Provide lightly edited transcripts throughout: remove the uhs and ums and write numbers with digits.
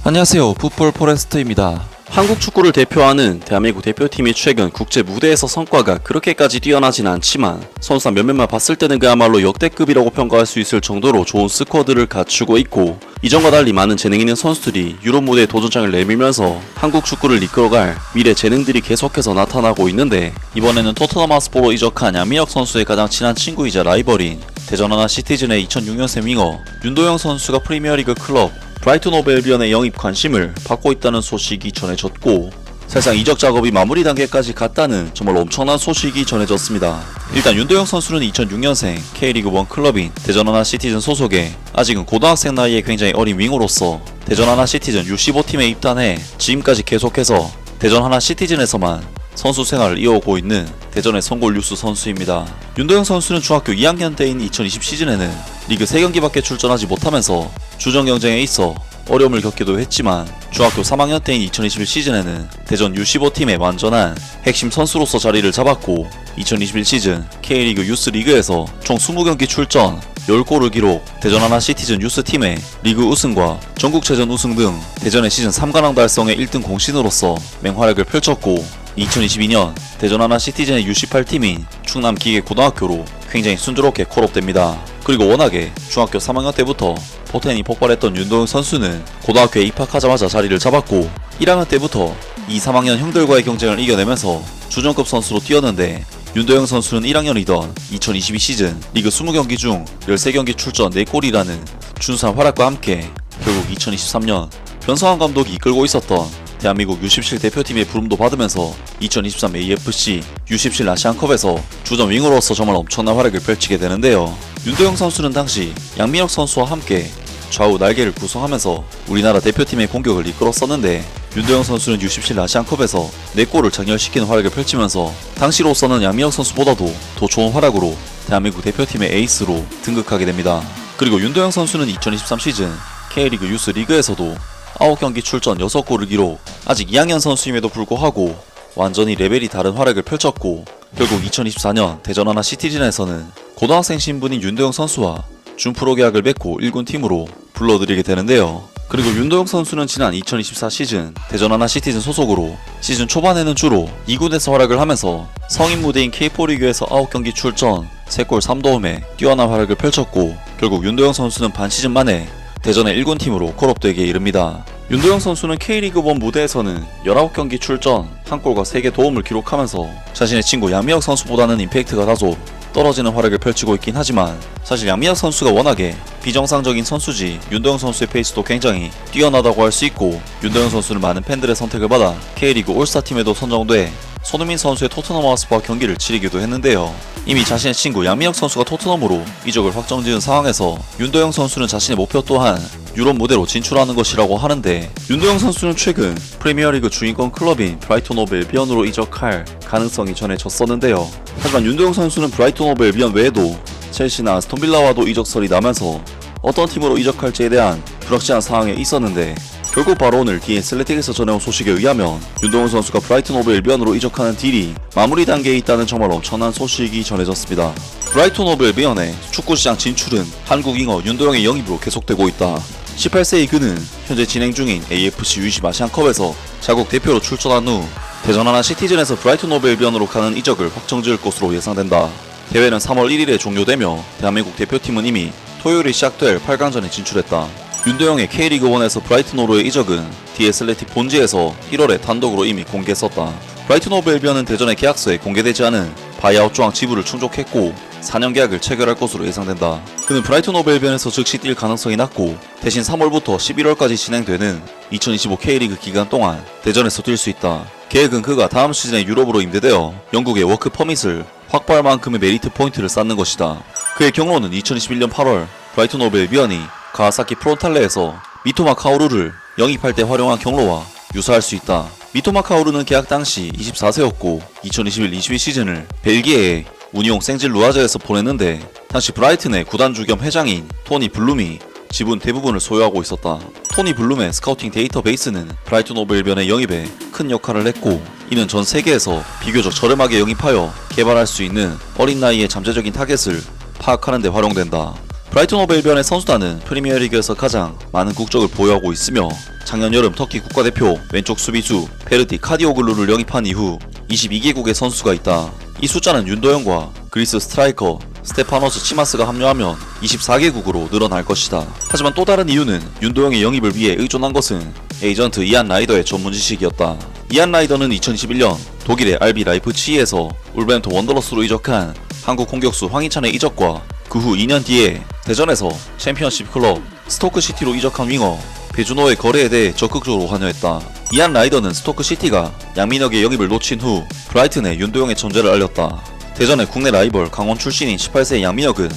안녕하세요. 풋볼 포레스트입니다. 한국 축구를 대표하는 대한민국 대표팀이 최근 국제 무대에서 성과가 그렇게까지 뛰어나진 않지만 선수단 몇몇만 봤을 때는 그야말로 역대급이라고 평가할 수 있을 정도로 좋은 스쿼드를 갖추고 있고, 이전과 달리 많은 재능 있는 선수들이 유럽 무대에 도전장을 내밀면서 한국 축구를 이끌어갈 미래 재능들이 계속해서 나타나고 있는데, 이번에는 토트넘 핫스퍼로 이적한 양민혁 선수의 가장 친한 친구이자 라이벌인 대전 하나 시티즌의 2006년생 윙어 윤도영 선수가 프리미어리그 클럽 브라이튼 오브 앨비언의 영입 관심을 받고 있다는 소식이 전해졌고, 사실상 이적 작업이 마무리 단계까지 갔다는 정말 엄청난 소식이 전해졌습니다. 일단 윤도영 선수는 2006년생 K리그1 클럽인 대전 하나 시티즌 소속의 아직은 고등학생 나이에 굉장히 어린 윙어로서 대전 하나 시티즌 U15팀에 입단해 지금까지 계속해서 대전 하나 시티즌에서만 선수 생활을 이어오고 있는 대전의 성골 유스 선수입니다. 윤도영 선수는 중학교 2학년 때인 2020 시즌에는 리그 3경기밖에 출전하지 못하면서 주전 경쟁에 있어 어려움을 겪기도 했지만, 중학교 3학년 때인 2021 시즌에는 대전 U15팀의 완전한 핵심 선수로서 자리를 잡았고, 2021 시즌 K리그 유스 리그에서 총 20경기 출전 10골을 기록, 대전 하나 시티즌 유스팀의 리그 우승과 전국체전 우승 등 대전의 시즌 3관왕 달성의 1등 공신으로서 맹활약을 펼쳤고, 2022년 대전 하나 시티즌의 U18팀인 충남 기계고등학교로 굉장히 순조롭게 콜업됩니다. 그리고 워낙에 중학교 3학년 때부터 포텐이 폭발했던 윤도영 선수는 고등학교에 입학하자마자 자리를 잡았고, 1학년 때부터 2, 3학년 형들과의 경쟁을 이겨내면서 주전급 선수로 뛰었는데, 윤도영 선수는 1학년이던 2022 시즌 리그 20경기 중 13경기 출전 4골이라는 준수한 활약과 함께 결국 2023년 변성환 감독이 이끌고 있었던 대한민국 U17 대표팀의 부름도 받으면서 2023 AFC U17 아시안컵에서 주전 윙어로서 정말 엄청난 활약을 펼치게 되는데요. 윤도영 선수는 당시 양민혁 선수와 함께 좌우 날개를 구성하면서 우리나라 대표팀의 공격을 이끌었었는데, 윤도영 선수는 U17 아시안컵에서 4골을 장렬시키는 활약을 펼치면서 당시로서는 양민혁 선수보다도 더 좋은 활약으로 대한민국 대표팀의 에이스로 등극하게 됩니다. 그리고 윤도영 선수는 2023 시즌 K리그 유스 리그에서도 9경기 출전 6골을 기록, 아직 2학년 선수임에도 불구하고 완전히 레벨이 다른 활약을 펼쳤고, 결국 2024년 대전 하나 시티즌에서는 고등학생 신분인 윤도영 선수와 준프로 계약을 맺고 1군팀으로 불러들이게 되는데요. 그리고 윤도영 선수는 지난 2024 시즌 대전 하나 시티즌 소속으로 시즌 초반에는 주로 2군에서 활약을 하면서 성인 무대인 K4 리그에서 9경기 출전 3골 3도움에 뛰어난 활약을 펼쳤고, 결국 윤도영 선수는 반 시즌 만에 대전의 1군팀으로 콜업되기에 이릅니다. 윤도영 선수는 K리그1 무대에서는 19경기 출전 1골과 3개 도움을 기록하면서 자신의 친구 양민혁 선수보다는 임팩트가 다소 떨어지는 활약을 펼치고 있긴 하지만, 사실 양민혁 선수가 워낙에 비정상적인 선수지 윤도영 선수의 페이스도 굉장히 뛰어나다고 할 수 있고, 윤도영 선수는 많은 팬들의 선택을 받아 K리그 올스타팀에도 선정돼 손흥민 선수의 토트넘 핫스퍼와 경기를 치르기도 했는데요. 이미 자신의 친구 양민혁 선수가 토트넘으로 이적을 확정지은 상황에서 윤도영 선수는 자신의 목표 또한 유럽 무대로 진출하는 것이라고 하는데, 윤도영 선수는 최근 프리미어리그 주인권 클럽인 브라이튼 오브 앨비언으로 이적할 가능성이 전해졌었는데요. 하지만 윤도영 선수는 브라이튼 오브 앨비언 외에도 첼시나 아스톤빌라와도 이적설이 나면서 어떤 팀으로 이적할지에 대한 불확실한 상황에 있었는데, 결국 바로 오늘 The Athletic에서 전해온 소식에 의하면 윤도영 선수가 브라이튼 오브 앨비언으로 이적하는 딜이 마무리 단계에 있다는 정말 엄청난 소식이 전해졌습니다. 브라이튼 오브 앨비언의 축구시장 진출은 한국 윙어 윤도영의 영입으로 계속되고 있다. 18세의 그는 현재 진행 중인 AFC U20 아시안컵에서 자국 대표로 출전한 후 대전 하나 시티즌에서 브라이튼 오브 앨비언으로 가는 이적을 확정지을 것으로 예상된다. 대회는 3월 1일에 종료되며 대한민국 대표팀은 이미 토요일에 시작될 8강전에 진출했다. 윤도영의 K리그1에서 브라이튼오로의 이적은 The Athletic 본지에서 1월에 단독으로 이미 공개했었다. 브라이튼 오브 앨비언은 대전의 계약서에 공개되지 않은 바이아웃 조항 지불을 충족했고 4년 계약을 체결할 것으로 예상된다. 그는 브라이튼 오브 앨비언에서 즉시 뛸 가능성이 낮고, 대신 3월부터 11월까지 진행되는 2025 K리그 기간 동안 대전에서 뛸 수 있다. 계획은 그가 다음 시즌에 유럽으로 임대되어 영국의 워크 퍼밋을 확보할 만큼의 메리트 포인트를 쌓는 것이다. 그의 경로는 2021년 8월 브라이튼 오브 앨비언이 가와사키 프론탈레에서 미토마 카오루를 영입할 때 활용한 경로와 유사할 수 있다. 미토마 카오루는 계약 당시 24세였고 2021-22 시즌을 벨기에의 우니옹 생질 루아제에서 보냈는데, 당시 브라이튼의 구단주 겸 회장인 토니 블룸이 지분 대부분을 소유하고 있었다. 토니 블룸의 스카우팅 데이터베이스는 브라이튼 오브 앨비언의 영입에 큰 역할을 했고, 이는 전 세계에서 비교적 저렴하게 영입하여 개발할 수 있는 어린 나이의 잠재적인 타겟을 파악하는 데 활용된다. 브라이튼 호브 알비온의 선수단은 프리미어리그에서 가장 많은 국적을 보유하고 있으며 작년 여름 터키 국가대표 왼쪽 수비수 페르디 카디오글루를 영입한 이후 22개국의 선수가 있다. 이 숫자는 윤도현과 그리스 스트라이커 스테파노스 치마스가 합류하면 24개국으로 늘어날 것이다. 하지만 또 다른 이유는 윤도영의 영입을 위해 의존한 것은 에이전트 이안 라이더의 전문 지식이었다. 이안 라이더는 2021년 독일의 RB 라이프치히에서 울버햄튼 원더러스로 이적한 한국 공격수 황희찬의 이적과 그 후 2년 뒤에 대전에서 챔피언십 클럽 스토크시티로 이적한 윙어 배준호의 거래에 대해 적극적으로 환호했다. 이안 라이더는 스토크시티가 양민혁의 영입을 놓친 후 브라이튼에 윤도영의 존재를 알렸다. 대전의 국내 라이벌 강원 출신인 18세의 양민혁은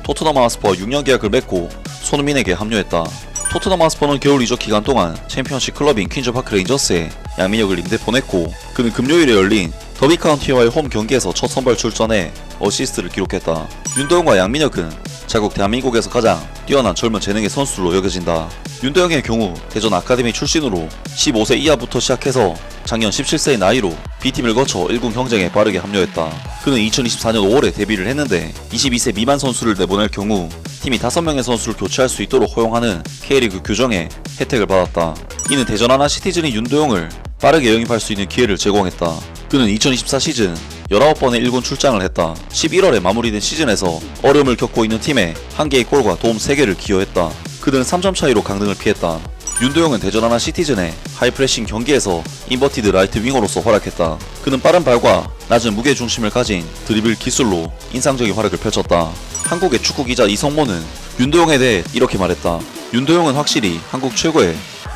토트넘 하스퍼와 6년 계약을 맺고 손흥민에게 합류했다. 토트넘 하스퍼는 겨울 이적 기간 동안 챔피언십 클럽인 퀸즈파크 레인저스에 양민혁을 임대 보냈고 그는 금요일에 열린 더비 카운티와의 홈 경기에서 첫 선발 출전해 어시스트를 기록했다. 윤도영과 양민혁은 자국 대한민국에서 가장 뛰어난 젊은 재능의 선수로 여겨진다. 윤도영의 경우 대전 아카데미 출신으로 15세 이하부터 시작해서 작년 17세의 나이로 B팀을 거쳐 1군 경쟁에 빠르게 합류했다. 그는 2024년 5월에 데뷔를 했는데 22세 미만 선수를 내보낼 경우 팀이 5명의 선수를 교체할 수 있도록 허용하는 K리그 규정에 혜택을 받았다. 이는 대전 하나 시티즌이 윤도영을 빠르게 영입할 수 있는 기회를 제공했다. 그는 2024 시즌 19번의 1군 출장을 했다. 11월에 마무리된 시즌에서 어려움을 겪고 있는 팀에 1개의 골과 도움 3개를 기여했다. 그들은 3점 차이로 강등을 피했다. 윤도영은 대전 하나 시티즌의 하이프레싱 경기에서 인버티드 라이트 윙어로서 활약했다. 그는 빠른 발과 낮은 무게 중심을 가진 드리블 기술로 인상적인 활약을 펼쳤다. 한국의 축구 기자 이성모는 윤도영에 대해 이렇게 말했다. 윤도영은 확실히 한국 최고의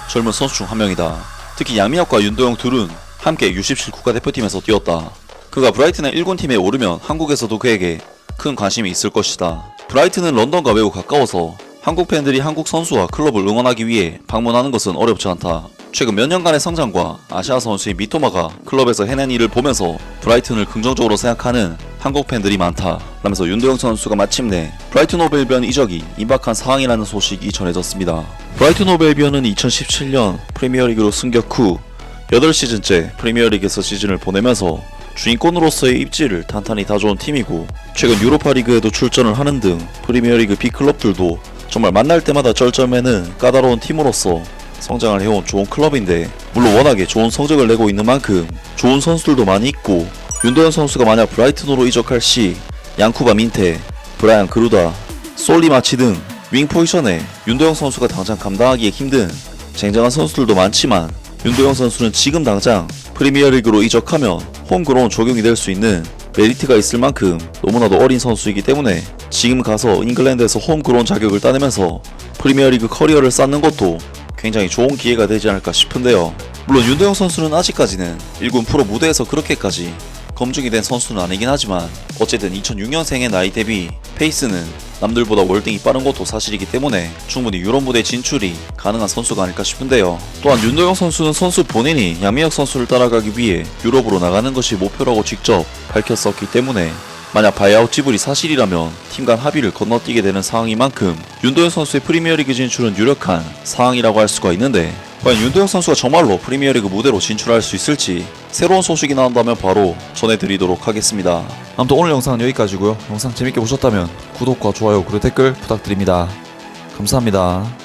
젊은 선수 중 한 명이다. 특히 양민혁과 윤도영 둘은 함께 U17 국가대표팀에서 뛰었다. 그가 브라이튼의 1군 팀에 오르면 한국에서도 그에게 큰 관심이 있을 것이다. 브라이튼은 런던과 매우 가까워서 한국 팬들이 한국 선수와 클럽을 응원하기 위해 방문하는 것은 어렵지 않다. 최근 몇 년간의 성장과 아시아 선수인 미토마가 클럽에서 해낸 일을 보면서 브라이튼을 긍정적으로 생각하는 한국 팬들이 많다 라면서 윤도영 선수가 마침내 브라이튼 호브 알비온 이적이 임박한 상황이라는 소식이 전해졌습니다. 브라이튼 호브 알비온은 2017년 프리미어리그로 승격 후 8시즌째 프리미어리그에서 시즌을 보내면서 주인공으로서의 입지를 탄탄히 다져온 팀이고 최근 유로파리그에도 출전을 하는 등 프리미어리그 B클럽들도 정말 만날 때마다 쩔쩔매는 까다로운 팀으로서 성장을 해온 좋은 클럽인데 물론 워낙에 좋은 성적을 내고 있는 만큼 좋은 선수들도 많이 있고 윤도현 선수가 만약 브라이튼으로 이적할 시 양쿠바 민테, 브라이안 그루다, 솔리 마치 등 윙 포지션에 윤도현 선수가 당장 감당하기에 힘든 쟁쟁한 선수들도 많지만 윤도현 선수는 지금 당장 프리미어리그로 이적하면 홈그라운드 적용이 될 수 있는 메리트가 있을 만큼 너무나도 어린 선수이기 때문에 지금 가서 잉글랜드에서 홈그라운드 자격을 따내면서 프리미어리그 커리어를 쌓는 것도 굉장히 좋은 기회가 되지 않을까 싶은데요. 물론 윤도영 선수는 아직까지는 1군 프로 무대에서 그렇게까지 검증이 된 선수는 아니긴 하지만 어쨌든 2006년생의 나이 대비 페이스는 남들보다 월등히 빠른 것도 사실이기 때문에 충분히 유럽 무대 진출이 가능한 선수가 아닐까 싶은데요. 또한 윤도영 선수는 선수 본인이 양민혁 선수를 따라가기 위해 유럽으로 나가는 것이 목표라고 직접 밝혔었기 때문에 만약 바이아웃 지불이 사실이라면 팀 간 합의를 건너뛰게 되는 상황인 만큼 윤도영 선수의 프리미어리그 진출은 유력한 상황이라고 할 수가 있는데 과연 윤도영 선수가 정말로 프리미어리그 무대로 진출할 수 있을지 새로운 소식이 나온다면 바로 전해드리도록 하겠습니다. 아무튼 오늘 영상은 여기까지고요. 영상 재밌게 보셨다면 구독과 좋아요 그리고 댓글 부탁드립니다. 감사합니다.